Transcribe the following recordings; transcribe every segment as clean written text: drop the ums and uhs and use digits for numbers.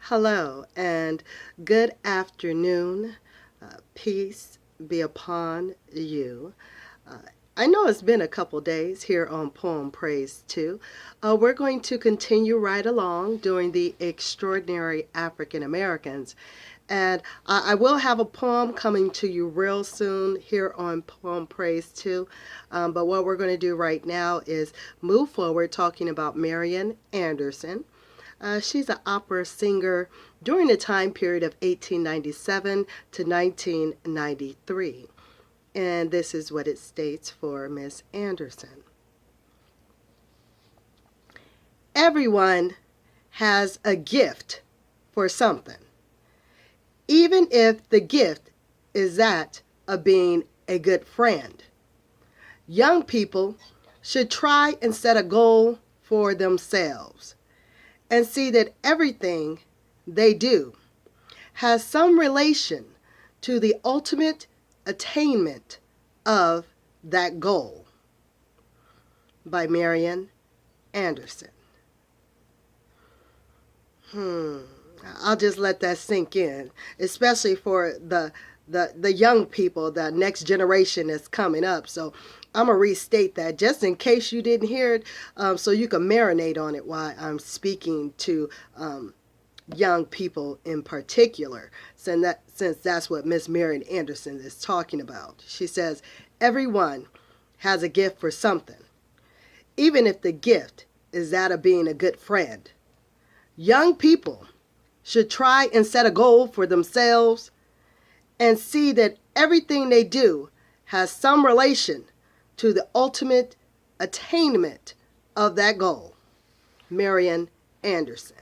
Hello and good afternoon. Peace be upon you. Uh, I know it's been a couple days here on Poem Praise 2. We're going to continue right along doing the extraordinary African Americans. And I will have a poem coming to you real soon here on Poem Praise 2. But what we're going to do right now is move forward talking about Marian Anderson. She's an opera singer during the time period of 1897 to 1993. And this is what it states for Miss Anderson. Everyone has a gift for something, even if the gift is that of being a good friend. Young people should try and set a goal for themselves and see that everything they do has some relation to the ultimate attainment of that goal. By Marian Anderson. I'll just let that sink in, especially for the young people, the next generation that's coming up. So I'm going to restate that just in case you didn't hear it, so you can marinate on it while I'm speaking to young people in particular, since that's what Miss Marian Anderson is talking about. She says, everyone has a gift for something, even if the gift is that of being a good friend. Young people should try and set a goal for themselves and see that everything they do has some relation to the ultimate attainment of that goal. Marian Anderson.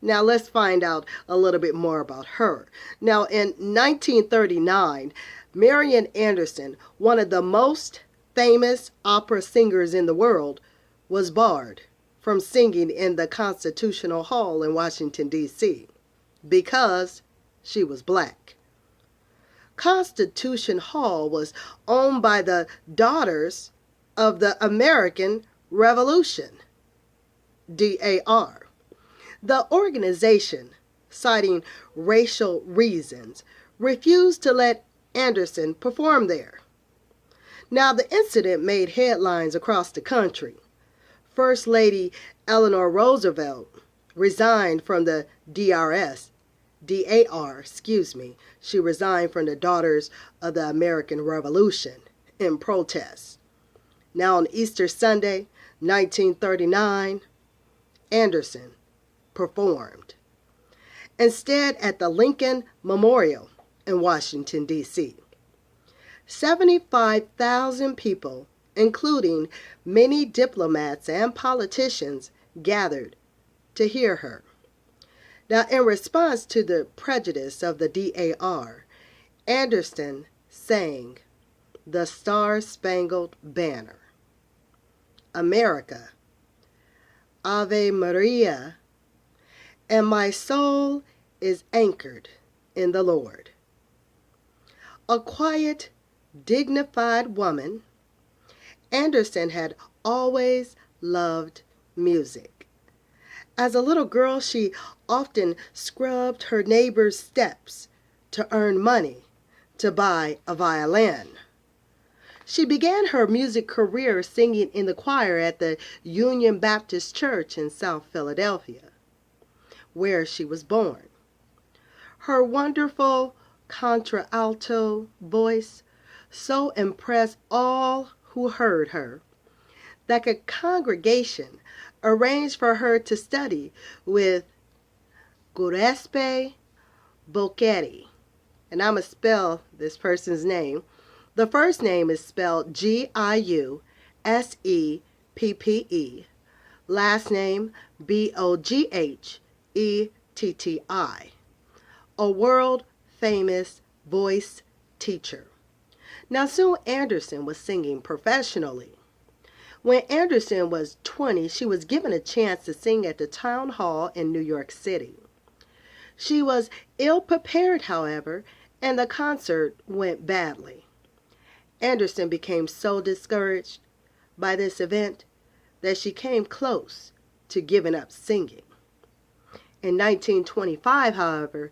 Now let's find out a little bit more about her. Now in 1939, Marian Anderson, one of the most famous opera singers in the world, was barred from singing in the Constitutional Hall in Washington, D.C. because she was black. Constitution Hall was owned by the Daughters of the American Revolution, DAR. The organization, citing racial reasons, refused to let Anderson perform there. Now, the incident made headlines across the country. First Lady Eleanor Roosevelt resigned from the DAR. She resigned from the Daughters of the American Revolution in protest. Now on Easter Sunday, 1939, Anderson performed. Instead at the Lincoln Memorial in Washington, D.C. 75,000 people, including many diplomats and politicians, gathered to hear her. Now, in response to the prejudice of the DAR, Anderson sang the Star-Spangled Banner. America, Ave Maria, and my soul is anchored in the Lord. A quiet, dignified woman, Anderson had always loved music. As a little girl, she often scrubbed her neighbor's steps to earn money to buy a violin. She began her music career singing in the choir at the Union Baptist Church in South Philadelphia, where she was born. Her wonderful contralto voice so impressed all who heard her that a congregation arranged for her to study with Giuseppe Bocchetti. And I'm going to spell this person's name. The first name is spelled Giusseppe. Last name Boghetti. A world-famous voice teacher. Now, soon Anderson was singing professionally. When Anderson was 20, she was given a chance to sing at the Town Hall in New York City. She was ill-prepared, however, and the concert went badly. Anderson became so discouraged by this event that she came close to giving up singing. In 1925, however,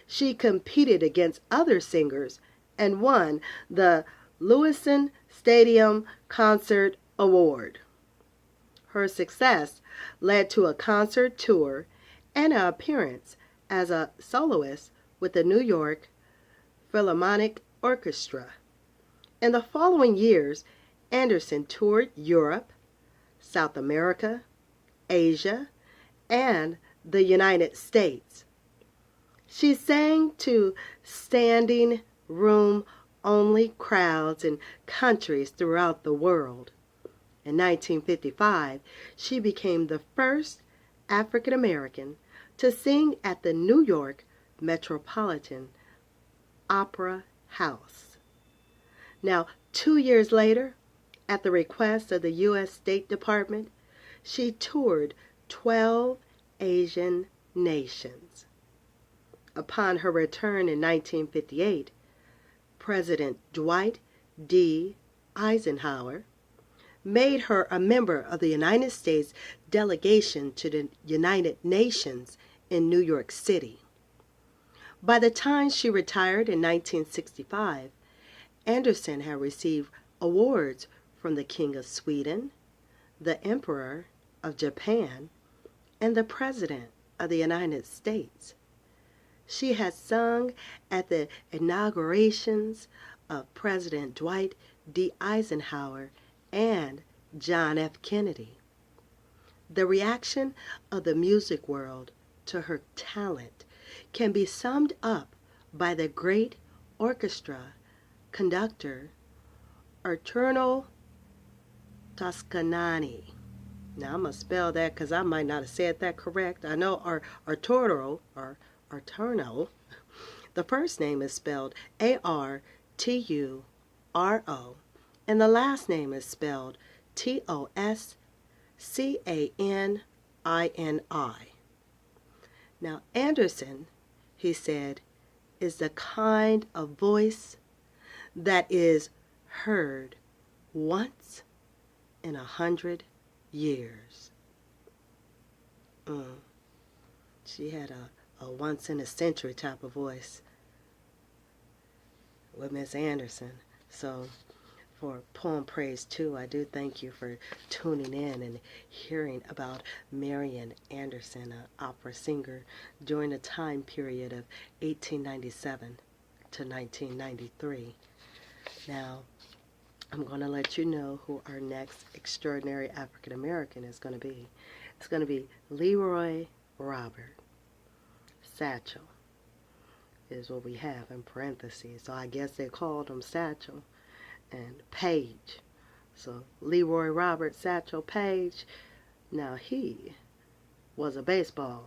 she competed against other singers and won the Lewiston Stadium Concert Award. Her success led to a concert tour and an appearance as a soloist with the New York Philharmonic Orchestra. In the following years, Anderson toured Europe, South America, Asia, and the United States. She sang to standing room only crowds in countries throughout the world. In 1955, she became the first African American to sing at the New York Metropolitan Opera House. Now, 2 years later, at the request of the U.S. State Department, she toured 12 Asian nations. Upon her return in 1958, President Dwight D. Eisenhower made her a member of the United States delegation to the United Nations in New York City. By the time she retired in 1965, Anderson had received awards from the King of Sweden, the Emperor of Japan, and the President of the United States. She had sung at the inaugurations of President Dwight D. Eisenhower and John F. Kennedy. The reaction of the music world to her talent can be summed up by the great orchestra conductor Arturo Toscanini. Now I'm going to spell that because I might not have said that correct. I know Arturo. The first name is spelled Arturo, and the last name is spelled Toscanini. Now, Anderson, he said, is the kind of voice that is heard once in 100 years. She had a once in a century type of voice with Miss Anderson. So for Poem Praise 2, I do thank you for tuning in and hearing about Marian Anderson, an opera singer during the time period of 1897 to 1993. Now, I'm going to let you know who our next extraordinary African American is going to be. It's going to be Leroy Robert. Satchel is what we have in parentheses. So I guess they called him Satchel. And Page. So Leroy Robert Satchel Page. Now he was a baseball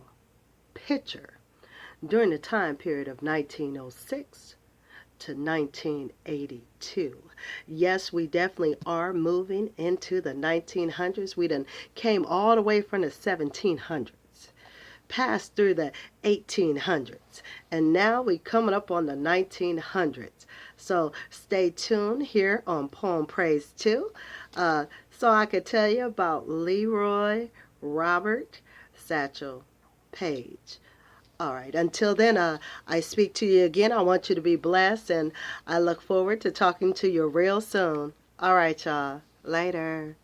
pitcher during the time period of 1906 to 1982. Yes, we definitely are moving into the 1900s. We done came all the way from the 1700s, passed through the 1800s, and now we coming up on the 1900s. So stay tuned here on Poem Praise 2 so I could tell you about Leroy Robert Satchel Page. All right, until then, I speak to you again. I want you to be blessed, and I look forward to talking to you real soon. All right, y'all. Later.